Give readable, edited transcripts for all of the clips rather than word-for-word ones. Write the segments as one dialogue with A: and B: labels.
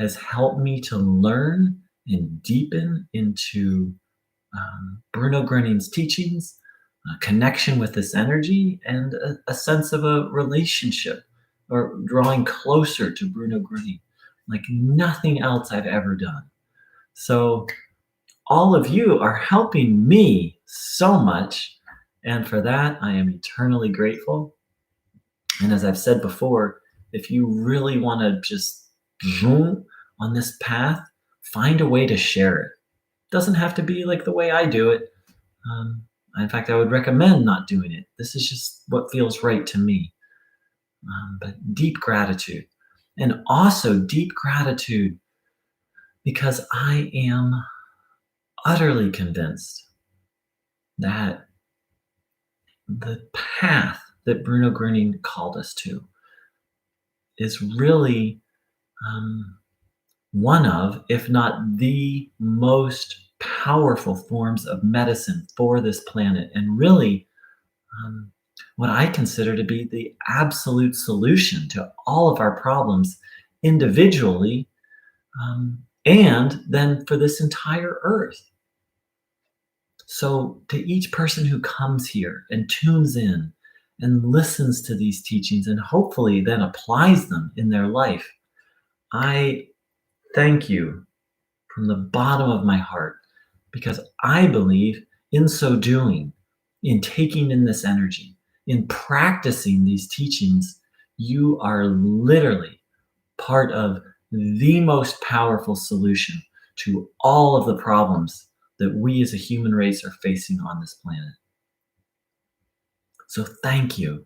A: has helped me to learn and deepen into Bruno Gruning's teachings, a connection with this energy, and a sense of a relationship or drawing closer to Bruno Gruning like nothing else I've ever done. So, all of you are helping me so much. And for that, I am eternally grateful. And as I've said before, if you really want to just zoom on this path, find a way to share it. Doesn't have to be like the way I do it. Um, in fact, I would recommend not doing it. This is just what feels right to me. But deep gratitude. And also deep gratitude because I am utterly convinced that the path that Bruno Gruning called us to is really one of, if not the most powerful forms of medicine for this planet, and really what I consider to be the absolute solution to all of our problems individually, and then for this entire earth. So, to each person who comes here and tunes in and listens to these teachings and hopefully then applies them in their life, I thank you from the bottom of my heart because I believe in so doing, in taking in this energy, in practicing these teachings, you are literally part of the most powerful solution to all of the problems that we as a human race are facing on this planet. So thank you.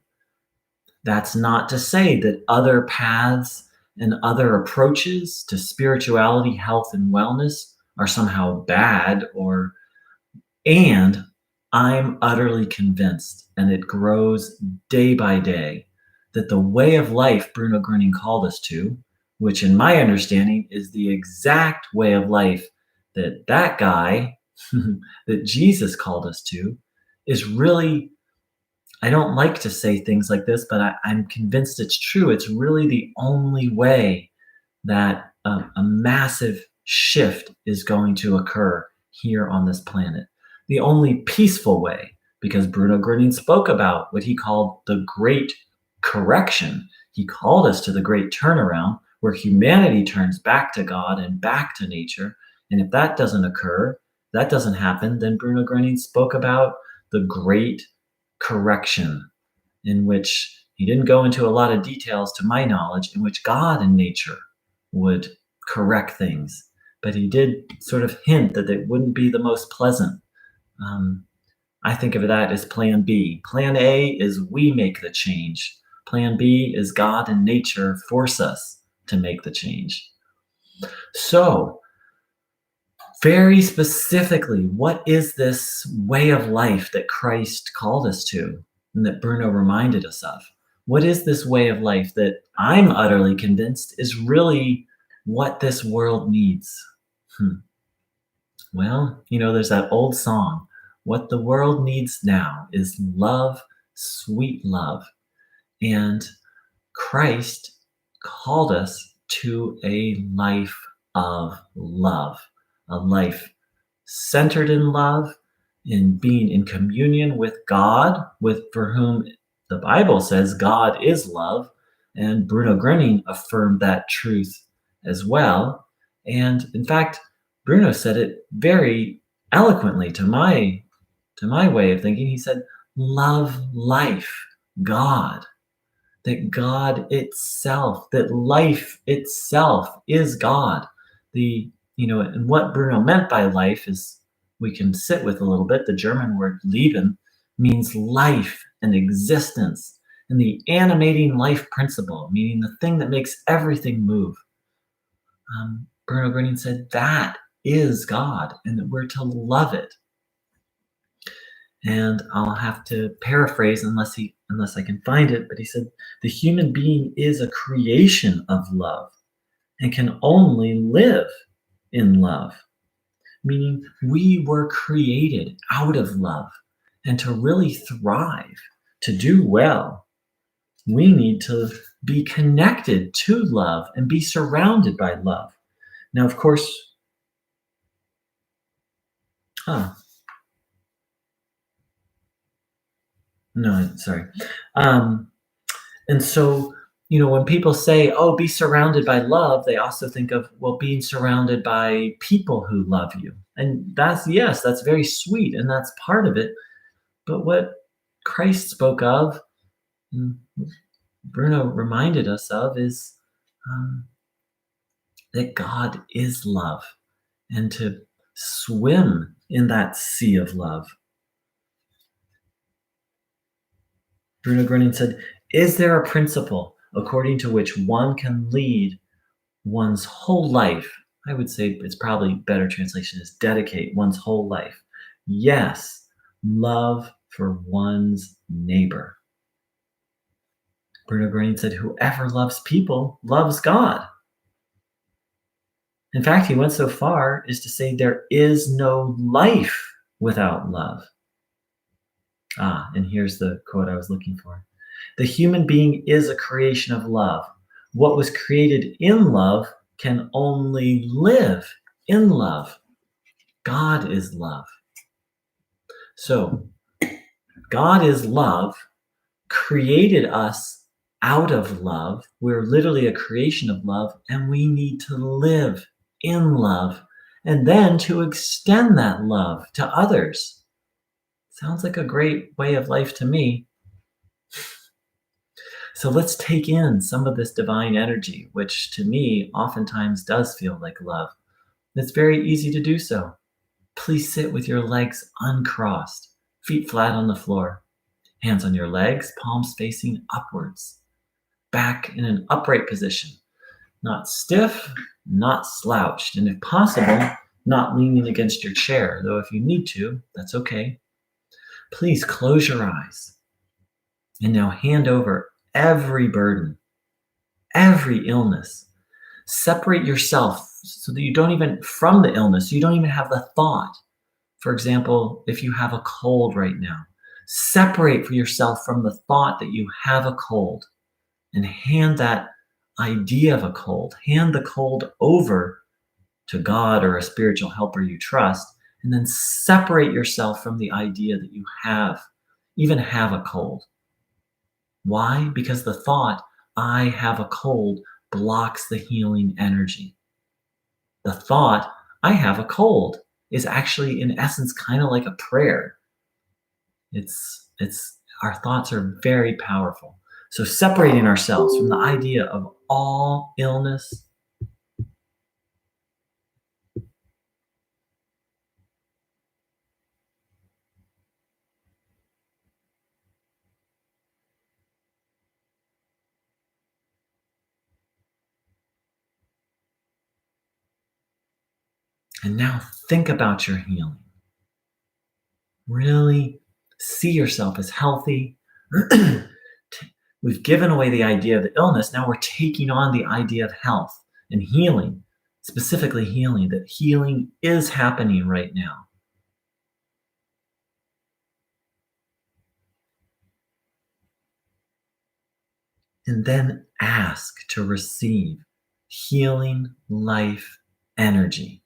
A: That's not to say that other paths and other approaches to spirituality, health, and wellness are somehow bad and I'm utterly convinced, and it grows day by day, that the way of life Bruno Gruning called us to, which in my understanding is the exact way of life that guy, that Jesus called us to, is really, I don't like to say things like this, but I'm convinced it's true. It's really the only way that a massive shift is going to occur here on this planet. The only peaceful way, because Bruno Gruning spoke about what he called the great correction. He called us to the great turnaround where humanity turns back to God and back to nature. And if that doesn't occur, that doesn't happen, then Bruno Gruning spoke about the great correction, in which he didn't go into a lot of details to my knowledge, in which God and nature would correct things. But he did sort of hint that it wouldn't be the most pleasant. I think of that as plan B. Plan A is we make the change. Plan B is God and nature force us to make the change. So, very specifically, what is this way of life that Christ called us to and that Bruno reminded us of? What is this way of life that I'm utterly convinced is really what this world needs? Well, there's that old song, what the world needs now is love, sweet love. And Christ called us to a life of love, a life centered in love, in being in communion with God, for whom the Bible says God is love. And Bruno Gruning affirmed that truth as well. And in fact, Bruno said it very eloquently to my way of thinking. He said, love life, God, that God itself, that life itself is God. And what Bruno meant by life is, we can sit with a little bit. The German word Leben means life and existence, and the animating life principle, meaning the thing that makes everything move. Bruno Gruning said that is God, and that we're to love it. And I'll have to paraphrase unless I can find it, but he said the human being is a creation of love and can only live in love, meaning we were created out of love. And to really thrive, to do well, we need to be connected to love and be surrounded by love. Now, of course, huh, no, sorry. Um, and so, when people say, oh, be surrounded by love, they also think of, well, being surrounded by people who love you. And that's, yes, that's very sweet. And that's part of it. But what Christ spoke of, and Bruno reminded us of, is um, that God is love, and to swim in that sea of love. Bruno Gröning said, is there a principle according to which one can lead one's whole life? I would say it's probably better translation is dedicate one's whole life. Yes, love for one's neighbor. Bruno Gröning said, whoever loves people loves God. In fact, he went so far as to say there is no life without love. Ah, and here's the quote I was looking for. The human being is a creation of love. What was created in love can only live in love. God is love. So, God is love, created us out of love. We're literally a creation of love, and we need to live in love and then to extend that love to others. Sounds like a great way of life to me. So let's take in some of this divine energy, which to me oftentimes does feel like love. It's very easy to do so. Please sit with your legs uncrossed, feet flat on the floor, hands on your legs, palms facing upwards, back in an upright position, not stiff, not slouched, and if possible, not leaning against your chair, though if you need to, that's okay. Please close your eyes and now hand over every burden, every illness. Separate yourself so that you don't even, from the illness, you don't even have the thought. For example, if you have a cold right now, separate for yourself from the thought that you have a cold and hand that idea of a cold, hand the cold over to God or a spiritual helper you trust, and then separate yourself from the idea that you even have a cold. Why? Because the thought, I have a cold, blocks the healing energy. The thought, I have a cold, is actually in essence kind of like a prayer. It's our thoughts are very powerful. So separating ourselves from the idea of all illness, and now think about your healing. Really see yourself as healthy. We've given away the idea of the illness. Now we're taking on the idea of health and healing, specifically healing, that healing is happening right now. And then ask to receive healing life energy.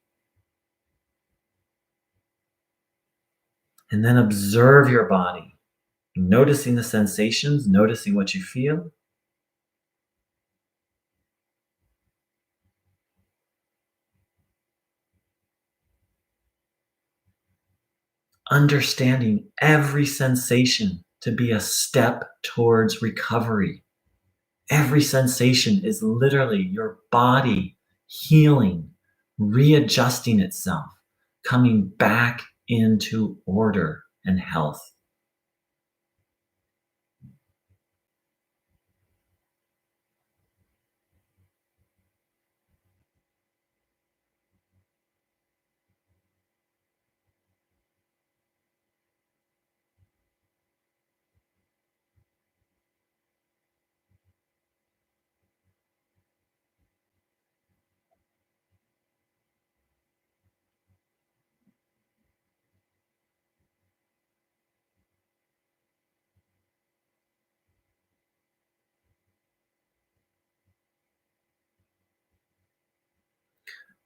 A: And then observe your body, noticing the sensations, noticing what you feel. Understanding every sensation to be a step towards recovery. Every sensation is literally your body healing, readjusting itself, coming back into order and health.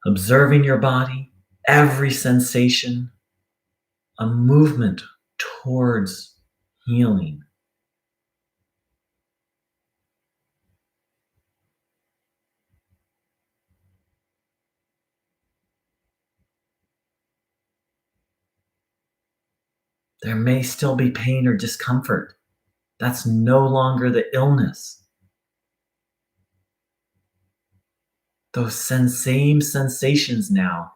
A: Observing your body, every sensation, a movement towards healing. There may still be pain or discomfort. That's no longer the illness. Those same sensations now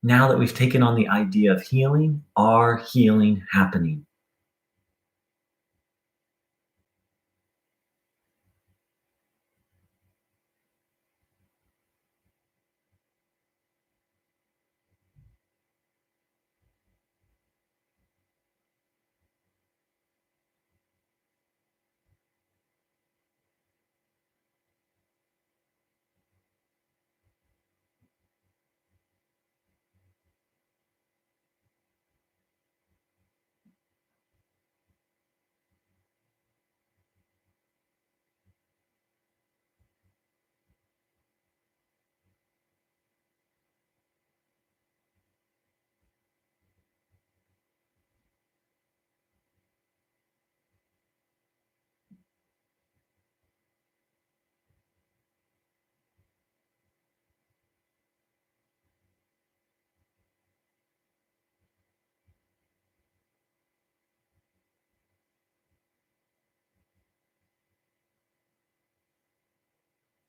A: that we've taken on the idea of healing, are healing happening.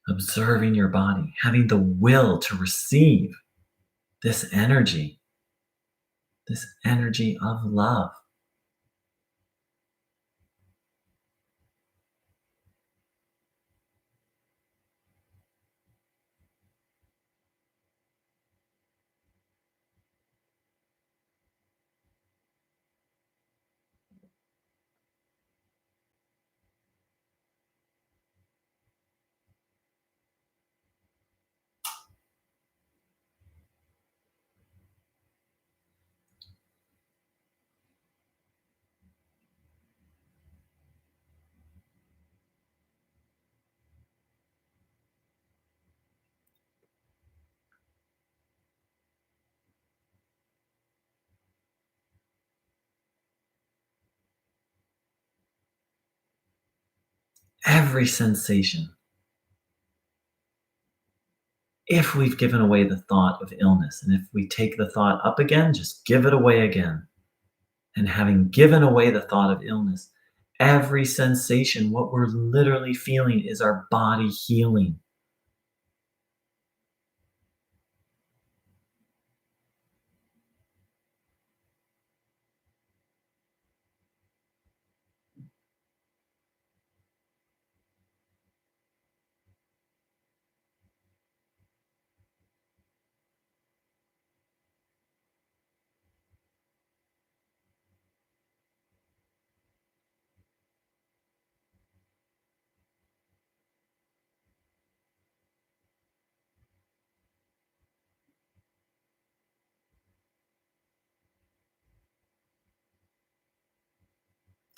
A: Observing your body, having the will to receive this energy of love. Every sensation. If we've given away the thought of illness, and if we take the thought up again, just give it away again. And having given away the thought of illness, every sensation, what we're literally feeling is our body healing.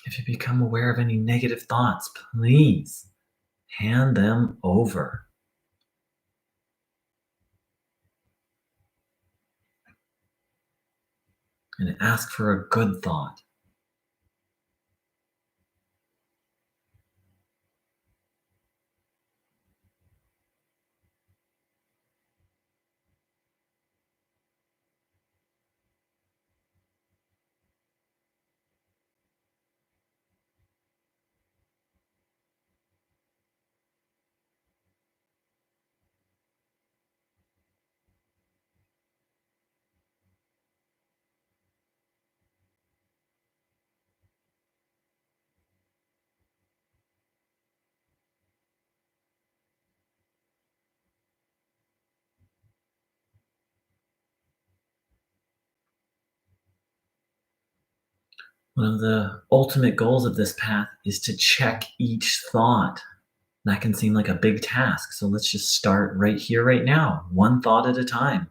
A: If you become aware of any negative thoughts, please hand them over and ask for a good thought. One of the ultimate goals of this path is to check each thought. That can seem like a big task. So let's just start right here, right now, one thought at a time.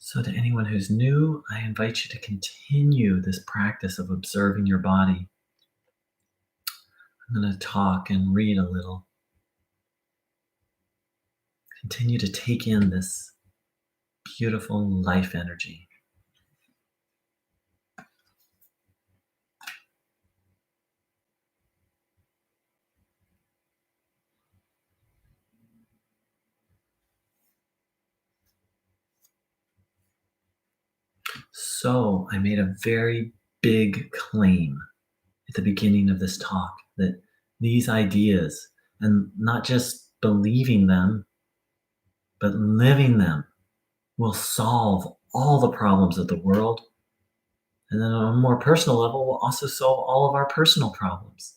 A: So, to anyone who's new, I invite you to continue this practice of observing your body. I'm going to talk and read a little. Continue to take in this beautiful life energy. So, I made a very big claim at the beginning of this talk that these ideas, and not just believing them, but living them, will solve all the problems of the world. And then on a more personal level, will also solve all of our personal problems.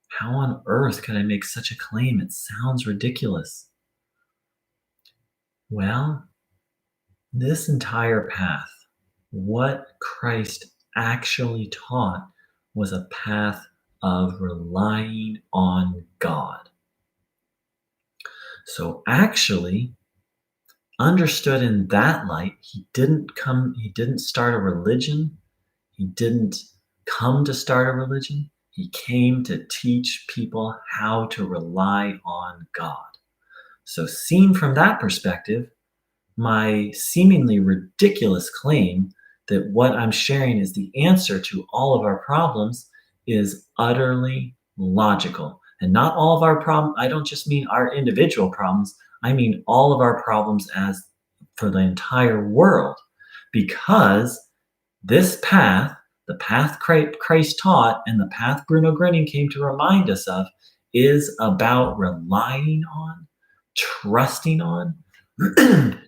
A: How on earth could I make such a claim? It sounds ridiculous. Well, this entire path, what Christ actually taught was a path of relying on God. So actually, understood in that light, he didn't start a religion. He didn't come to start a religion. He came to teach people how to rely on God. So seen from that perspective, my seemingly ridiculous claim that what I'm sharing is the answer to all of our problems is utterly logical. And not all of our problems, I don't just mean our individual problems, I mean all of our problems as for the entire world. Because this path, the path Christ taught, and the path Bruno Grinning came to remind us of, is about relying on, trusting on,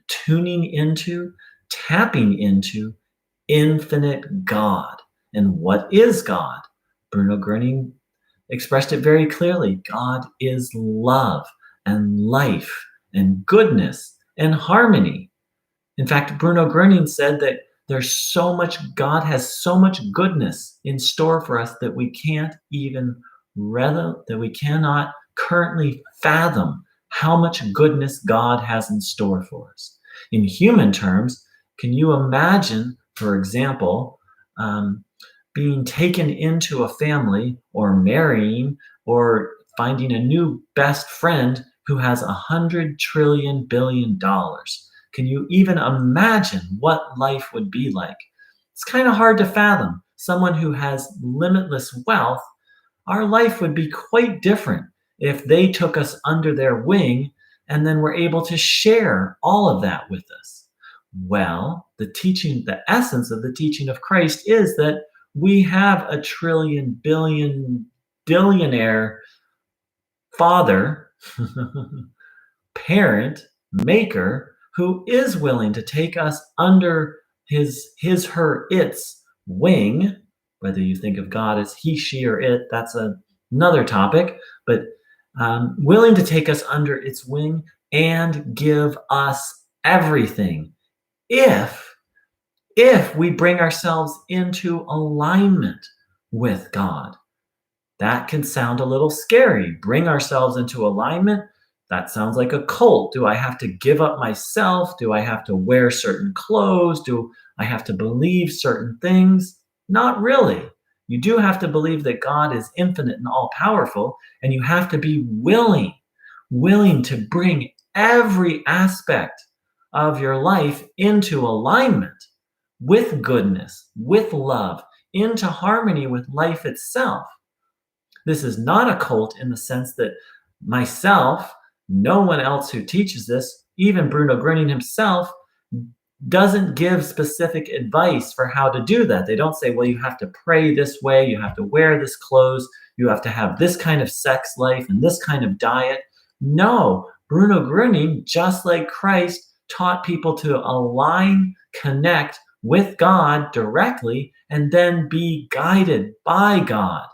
A: tuning into, tapping into infinite God. And what is God? Bruno Grinning expressed it very clearly. God is love and life and goodness and harmony. In fact, Bruno Grinning said that God has so much goodness in store for us that we cannot currently fathom how much goodness God has in store for us. In human terms, can you imagine, for example, being taken into a family or marrying or finding a new best friend who has $100 trillion billion? Can you even imagine what life would be like? It's kind of hard to fathom. Someone who has limitless wealth, our life would be quite different if they took us under their wing and then were able to share all of that with us. Well, the essence of the teaching of Christ is that we have a trillion, billion, billionaire father, parent, maker, who is willing to take us under its wing. Whether you think of God as he, she, or it, that's another topic, but willing to take us under its wing and give us everything if we bring ourselves into alignment with God. That can sound a little scary. Bring ourselves into alignment. That sounds like a cult. Do I have to give up myself? Do I have to wear certain clothes? Do I have to believe certain things? Not really. You do have to believe that God is infinite and all powerful, and you have to be willing to bring every aspect of your life into alignment with goodness, with love, into harmony with life itself. This is not a cult in the sense that myself, no one else who teaches this, even Bruno Grinning himself, doesn't give specific advice for how to do that. They don't say, well, you have to pray this way, you have to wear this clothes, you have to have this kind of sex life and this kind of diet. No, Bruno Grinning, just like Christ, taught people to align, connect with God directly, and then be guided by God.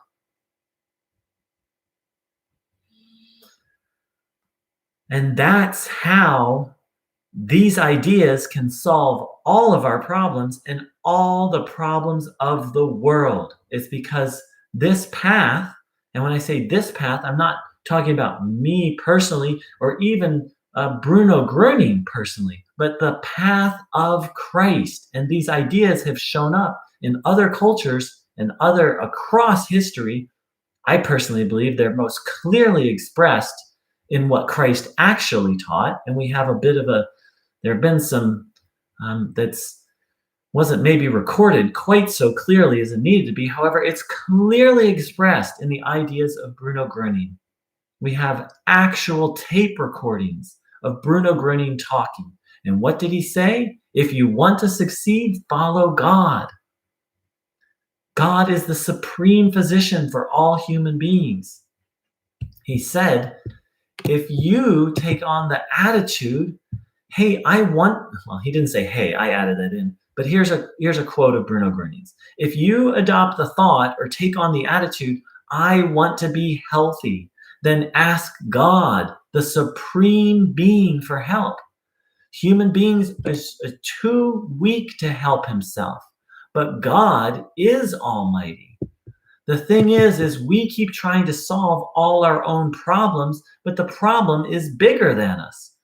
A: And that's how these ideas can solve all of our problems and all the problems of the world. It's because this path, and when I say this path, I'm not talking about me personally or even Bruno Gröning personally, but the path of Christ. And these ideas have shown up in other cultures and other across history. I personally believe they're most clearly expressed in what Christ actually taught. And we have a bit of there have been some that's wasn't maybe recorded quite so clearly as it needed to be. However, it's clearly expressed in the ideas of Bruno Gröning. We have actual tape recordings of Bruno Gröning talking. And what did he say? If you want to succeed, follow God. God is the supreme physician for all human beings. He said, if you take on the attitude, hey, well, he didn't say, hey, I added that in, but here's a quote of Bruno Gröning's. If you adopt the thought or take on the attitude, I want to be healthy, then ask God, the supreme being, for help. Human beings are too weak to help himself, but God is almighty. The thing is we keep trying to solve all our own problems, but the problem is bigger than us.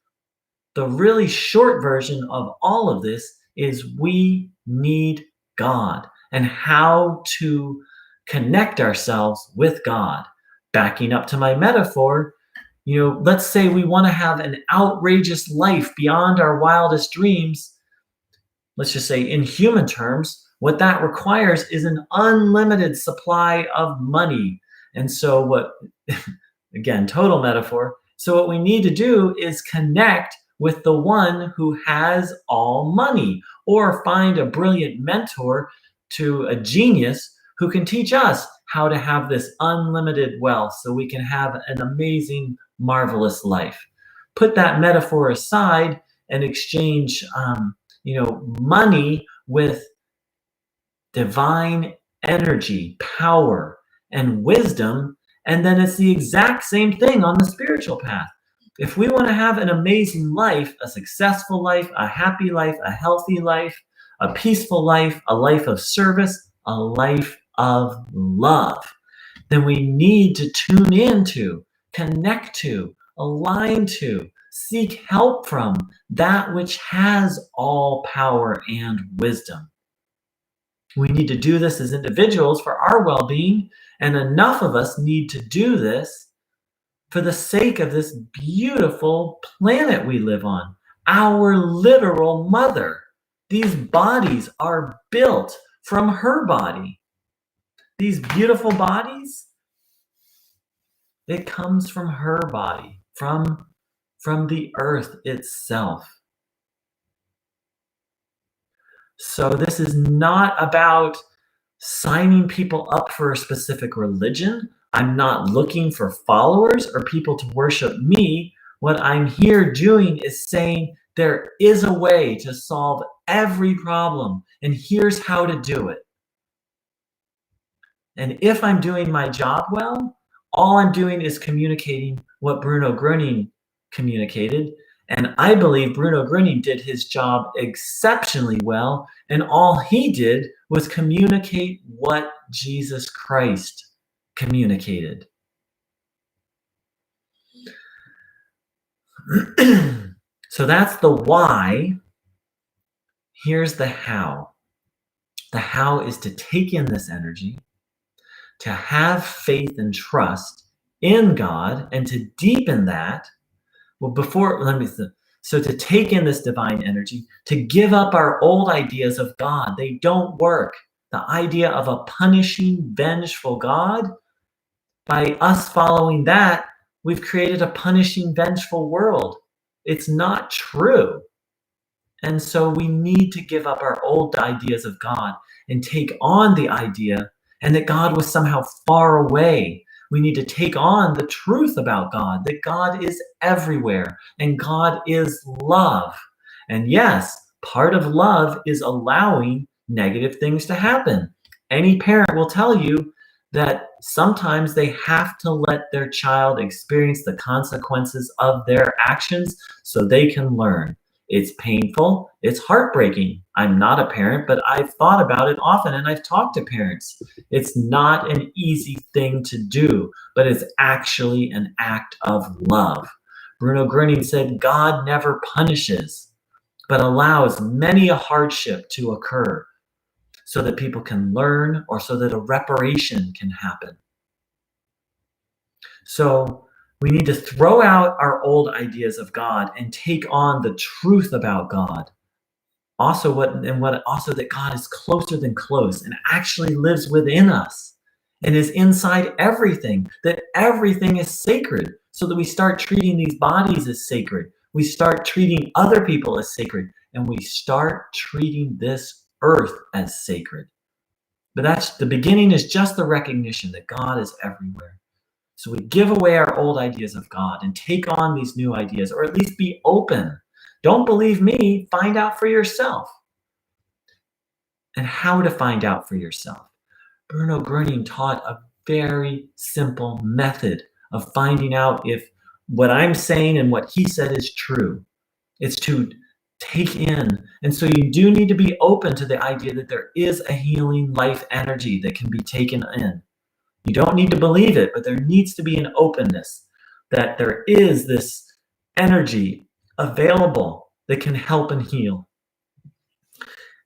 A: The really short version of all of this is we need God and how to connect ourselves with God. Backing up to my metaphor, let's say we want to have an outrageous life beyond our wildest dreams. Let's just say in human terms, what that requires is an unlimited supply of money. And so again, total metaphor. So what we need to do is connect with the one who has all money, or find a brilliant mentor to a genius who can teach us how to have this unlimited wealth so we can have an amazing, marvelous life. Put that metaphor aside and exchange money with divine energy, power, and wisdom, and then it's the exact same thing on the spiritual path. If we want to have an amazing life, a successful life, a happy life, a healthy life, a peaceful life, a life of service, a life of love, then we need to tune into, connect to, align to, seek help from that which has all power and wisdom. We need to do this as individuals for our well-being, and enough of us need to do this for the sake of this beautiful planet we live on, our literal mother. These bodies are built from her body. These beautiful bodies, it comes from her body, from the earth itself. So this is not about signing people up for a specific religion. I'm not looking for followers or people to worship me. What I'm here doing is saying there is a way to solve every problem, and here's how to do it. And if I'm doing my job well, all I'm doing is communicating what Bruno Gröning communicated. And I believe Bruno Gröning did his job exceptionally well, and all he did was communicate what Jesus Christ communicated. So that's the why. Here's the how. The how is to take in this energy, to have faith and trust in God, and to deepen that. Well, so to take in this divine energy, to give up our old ideas of God. They don't work. The idea of a punishing, vengeful God, by us following that, we've created a punishing, vengeful world. It's not true. And so we need to give up our old ideas of God and take on the idea and that God was somehow far away. We need to take on the truth about God, that God is everywhere and God is love. And yes, part of love is allowing negative things to happen. Any parent will tell you that sometimes they have to let their child experience the consequences of their actions so they can learn. It's painful. It's heartbreaking. I'm not a parent, but I've thought about it often and I've talked to parents. It's not an easy thing to do, but it's actually an act of love. Bruno Gröning said, God never punishes, but allows many a hardship to occur so that people can learn or so that a reparation can happen. So we need to throw out our old ideas of God and take on the truth about God. Also, also that God is closer than close and actually lives within us and is inside everything, that everything is sacred, so that we start treating these bodies as sacred. We start treating other people as sacred, and we start treating this earth as sacred. But that's the beginning, is just the recognition that God is everywhere. So we give away our old ideas of God and take on these new ideas, or at least be open. Don't believe me, find out for yourself. And how to find out for yourself. Bruno Gröning taught a very simple method of finding out if what I'm saying and what he said is true. It's to take in. And so you do need to be open to the idea that there is a healing life energy that can be taken in. You don't need to believe it, but there needs to be an openness that there is this energy available that can help and heal.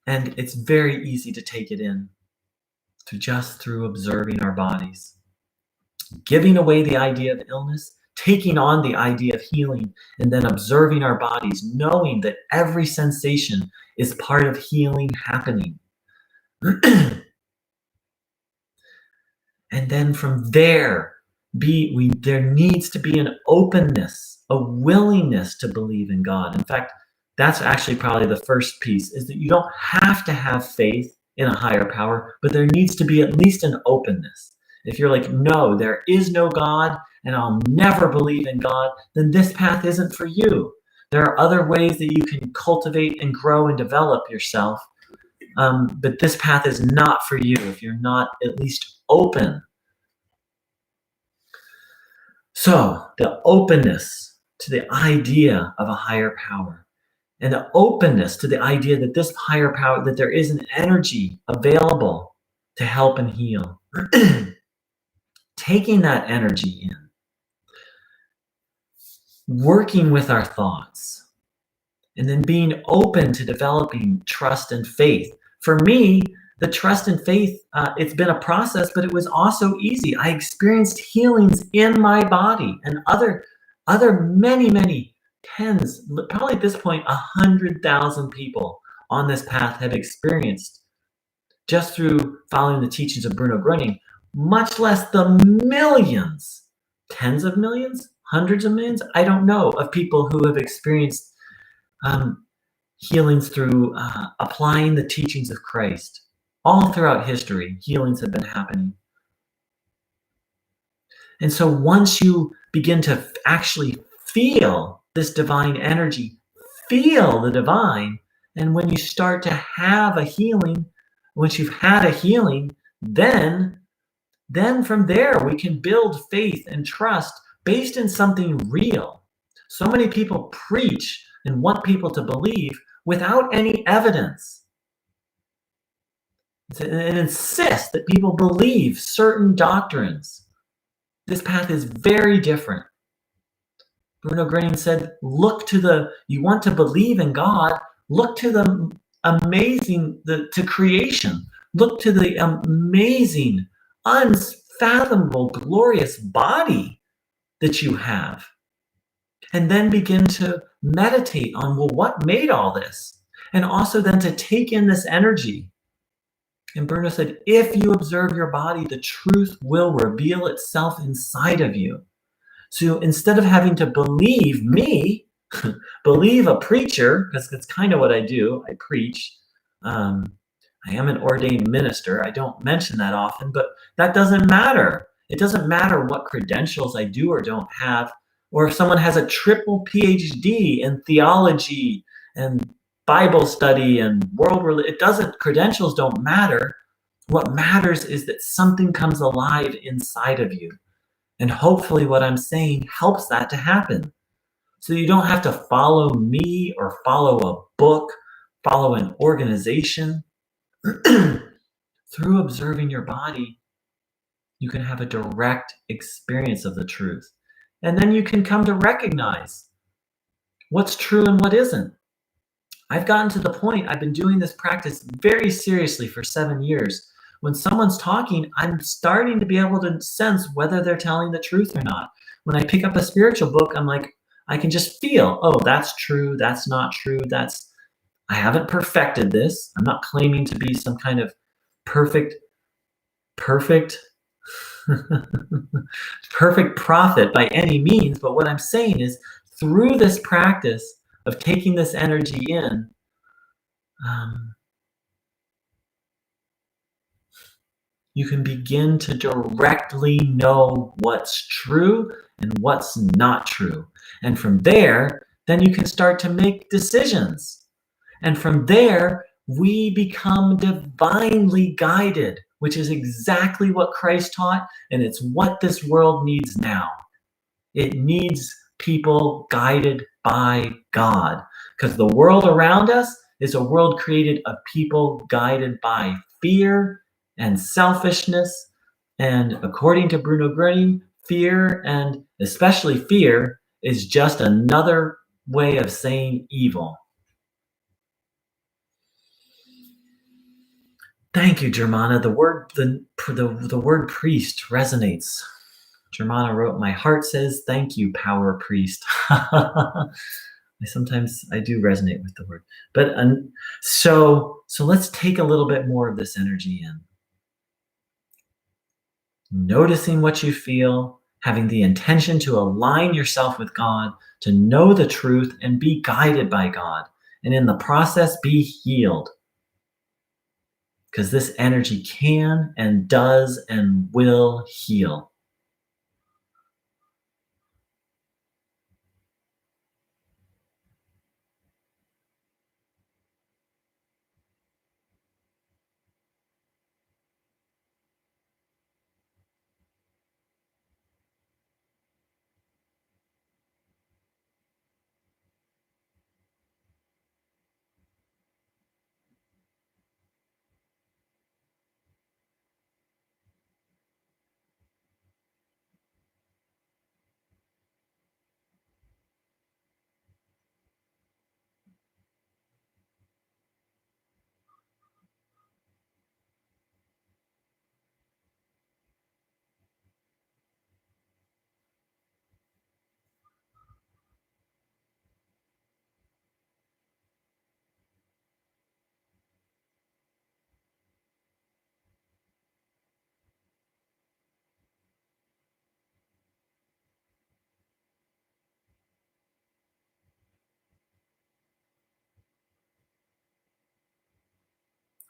A: And it's very easy to take it in through observing our bodies, giving away the idea of illness, taking on the idea of healing, and then observing our bodies, knowing that every sensation is part of healing happening. And then from there, there needs to be an openness, a willingness to believe in God. In fact, that's actually probably the first piece, is that you don't have to have faith in a higher power, but there needs to be at least an openness. If you're like, no, there is no God, and I'll never believe in God, then this path isn't for you. There are other ways that you can cultivate and grow and develop yourself, but this path is not for you if you're not at least open. So the openness to the idea of a higher power, and the openness to the idea that this higher power, that there is an energy available to help and heal. Taking that energy in, working with our thoughts, and then being open to developing trust and faith. For me, the trust and faith, it's been a process, but it was also easy. I experienced healings in my body, and other many tens, probably at this point, 100,000 people on this path have experienced, just through following the teachings of Bruno Gröning, much less the millions, tens of millions, hundreds of millions, I don't know, of people who have experienced healings through applying the teachings of Christ. All throughout history, healings have been happening. And so once you begin to actually feel this divine energy, feel the divine, and when you start to have a healing, once you've had a healing, then from there we can build faith and trust based in something real. So many people preach and want people to believe without any evidence, and insist that people believe certain doctrines. This path is very different. Bruno Gröning said, you want to believe in God, look to the amazing, to creation. Look to the amazing, unfathomable, glorious body that you have. And then begin to meditate on, well, what made all this? And also then to take in this energy. And Bruno said, if you observe your body, the truth will reveal itself inside of you. So instead of having to believe me, believe a preacher, because that's kind of what I do, I preach. I am an ordained minister. I don't mention that often, but that doesn't matter. It doesn't matter what credentials I do or don't have, or if someone has a triple PhD in theology and Bible study and credentials don't matter. What matters is that something comes alive inside of you. And hopefully what I'm saying helps that to happen. So you don't have to follow me or follow a book, follow an organization. Through observing your body, you can have a direct experience of the truth. And then you can come to recognize what's true and what isn't. I've gotten to the point, I've been doing this practice very seriously for 7 years. When someone's talking, I'm starting to be able to sense whether they're telling the truth or not. When I pick up a spiritual book, I'm like, I can just feel, oh, that's true, that's not true, I haven't perfected this. I'm not claiming to be some kind of perfect, perfect, perfect prophet by any means. But what I'm saying is, through this practice of taking this energy in, um, you can begin to directly know what's true and what's not true. And from there, then you can start to make decisions. And from there, we become divinely guided, which is exactly what Christ taught, and it's what this world needs now. It needs people guided by God, because the world around us is a world created of people guided by fear and selfishness. And according to Bruno Gröning, fear, and especially fear, is just another way of saying evil. Thank you, Germana. The word priest resonates. Germana wrote, "My heart says thank you, power priest." I do resonate with the word, but so let's take a little bit more of this energy in. Noticing what you feel, having the intention to align yourself with God, to know the truth and be guided by God, and in the process be healed. Because this energy can and does and will heal.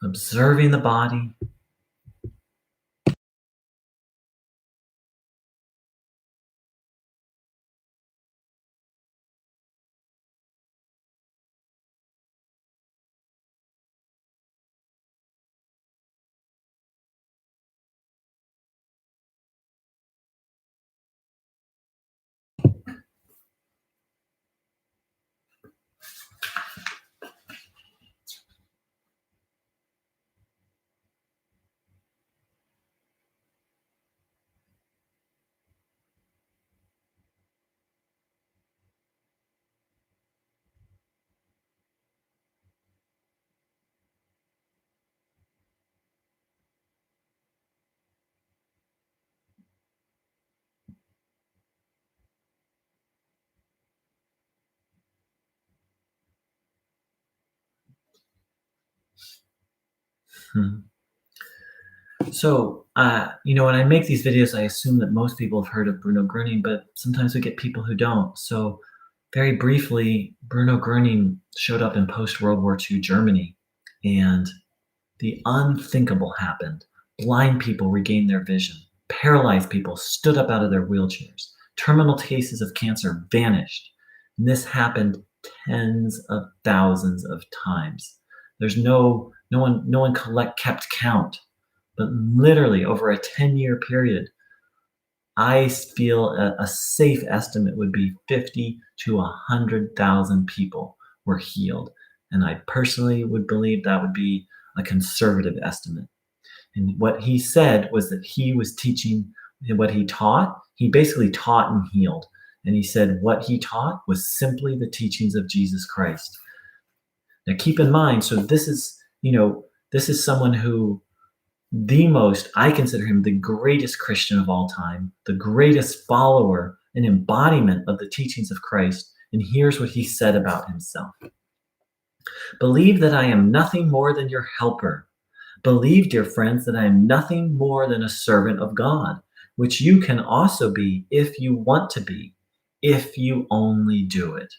A: Observing the body. So, when I make these videos, I assume that most people have heard of Bruno Gröning, but sometimes we get people who don't. So, very briefly, Bruno Gröning showed up in post-World War II Germany, and the unthinkable happened. Blind people regained their vision. Paralyzed people stood up out of their wheelchairs. Terminal cases of cancer vanished. And this happened tens of thousands of times. There's no one kept count. But literally over a 10-year period, I feel a safe estimate would be 50 to 100,000 people were healed. And I personally would believe that would be a conservative estimate. And what he said was that he was teaching what he taught. He basically taught and healed. And he said what he taught was simply the teachings of Jesus Christ. Now keep in mind, so this is, this is someone who I consider him the greatest Christian of all time, the greatest follower and embodiment of the teachings of Christ. And here's what he said about himself. Believe that I am nothing more than your helper. Believe, dear friends, that I am nothing more than a servant of God, which you can also be if you want to be, if you only do it.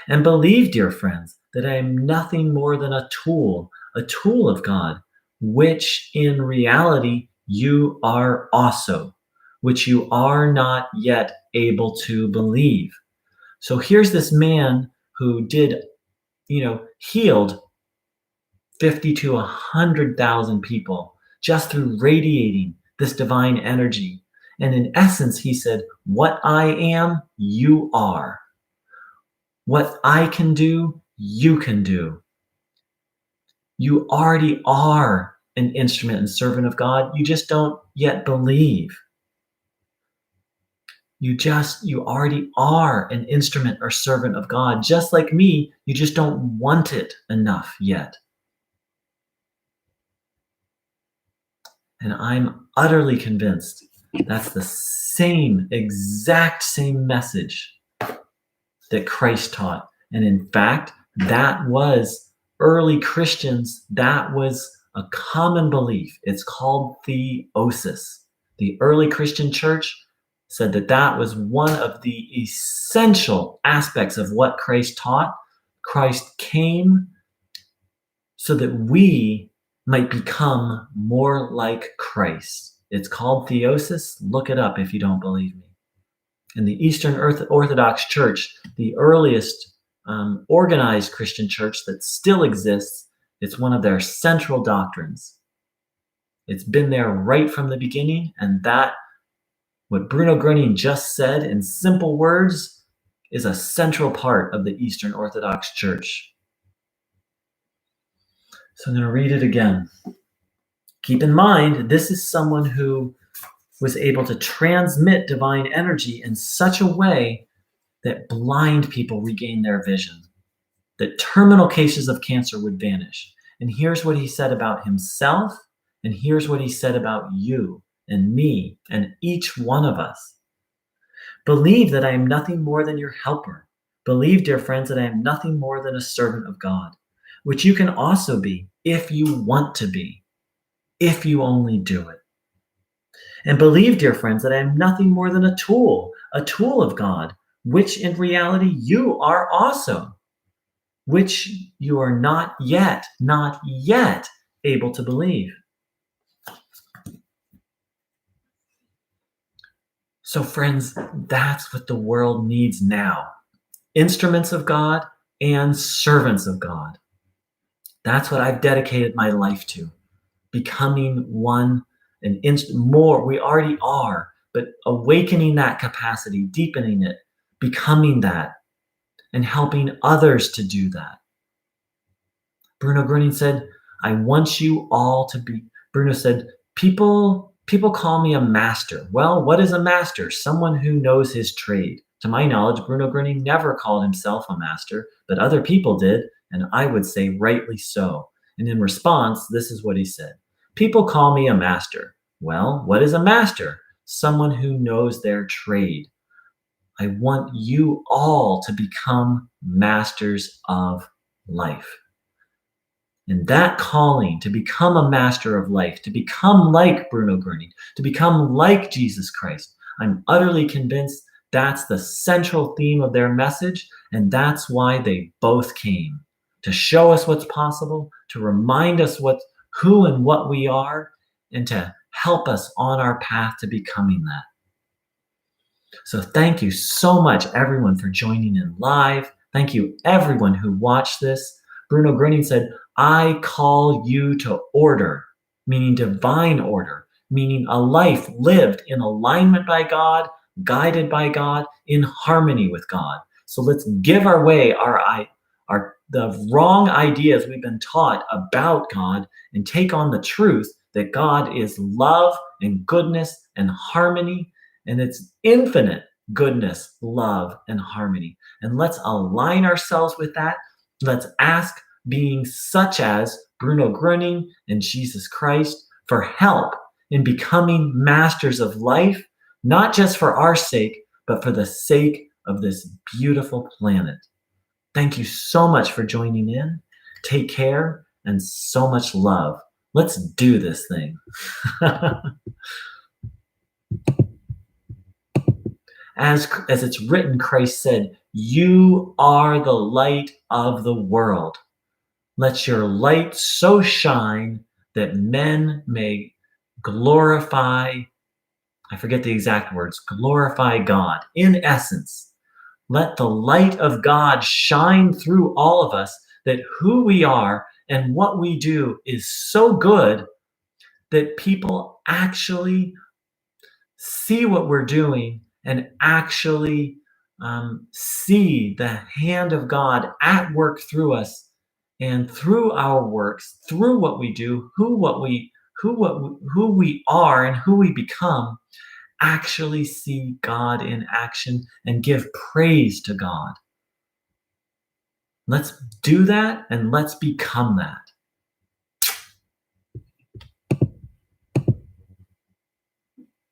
A: And believe, dear friends, that I am nothing more than a tool of God, which in reality you are also, which you are not yet able to believe. So here's this man who healed 50 to 100,000 people just through radiating this divine energy. And in essence, he said, what I am, you are. What I can do, you can do. You already are an instrument and servant of God. You just don't yet believe. You already are an instrument or servant of God. Just like me, you just don't want it enough yet. And I'm utterly convinced that's the exact same message that Christ taught. And in fact, that was early Christians, that was a common belief. It's called theosis. The early Christian church said that was one of the essential aspects of what Christ taught. Christ came so that we might become more like Christ. It's called theosis. Look it up if you don't believe me. In the Eastern Orthodox Church, the earliest organized Christian church that still exists, it's one of their central doctrines. It's been there right from the beginning, and that, what Bruno Gröning just said in simple words, is a central part of the Eastern Orthodox Church. So I'm going to read it again. Keep in mind, this is someone who was able to transmit divine energy in such a way that blind people regained their vision, that terminal cases of cancer would vanish. And here's what he said about himself, and here's what he said about you and me and each one of us. Believe that I am nothing more than your helper. Believe, dear friends, that I am nothing more than a servant of God, which you can also be if you want to be, if you only do it. And believe, dear friends, that I am nothing more than a tool of God, which in reality you are also, which you are not yet able to believe. So friends, that's what the world needs now. Instruments of God and servants of God. That's what I've dedicated my life to. Becoming one, more. We already are, but awakening that capacity, deepening it, becoming that, and helping others to do that. Bruno Gröning said, I want you all to be, Bruno said, people call me a master. Well, what is a master? Someone who knows his trade. To my knowledge, Bruno Gröning never called himself a master, but other people did, and I would say rightly so. And in response, this is what he said. People call me a master. Well, what is a master? Someone who knows their trade. I want you all to become masters of life. And that calling to become a master of life, to become like Bruno Gröning, to become like Jesus Christ, I'm utterly convinced that's the central theme of their message, and that's why they both came, to show us what's possible, to remind us who and what we are, and to help us on our path to becoming that. So thank you so much, everyone, for joining in live. Thank you, everyone who watched this. Bruno Gröning said, I call you to order, meaning divine order, meaning a life lived in alignment by God, guided by God, in harmony with God. So let's give away the wrong ideas we've been taught about God and take on the truth that God is love and goodness and harmony, and it's infinite goodness, love, and harmony. And let's align ourselves with that. Let's ask beings such as Bruno Gröning and Jesus Christ for help in becoming masters of life, not just for our sake, but for the sake of this beautiful planet. Thank you so much for joining in. Take care and so much love. Let's do this thing. As it's written, Christ said, "You are the light of the world. Let your light so shine that men may glorify," I forget the exact words, glorify God. In essence, let the light of God shine through all of us, that who we are and what we do is so good that people actually see what we're doing and actually see the hand of God at work through us and through our works, through what we do, who we are and who we become, actually see God in action and give praise to God. Let's do that and let's become that.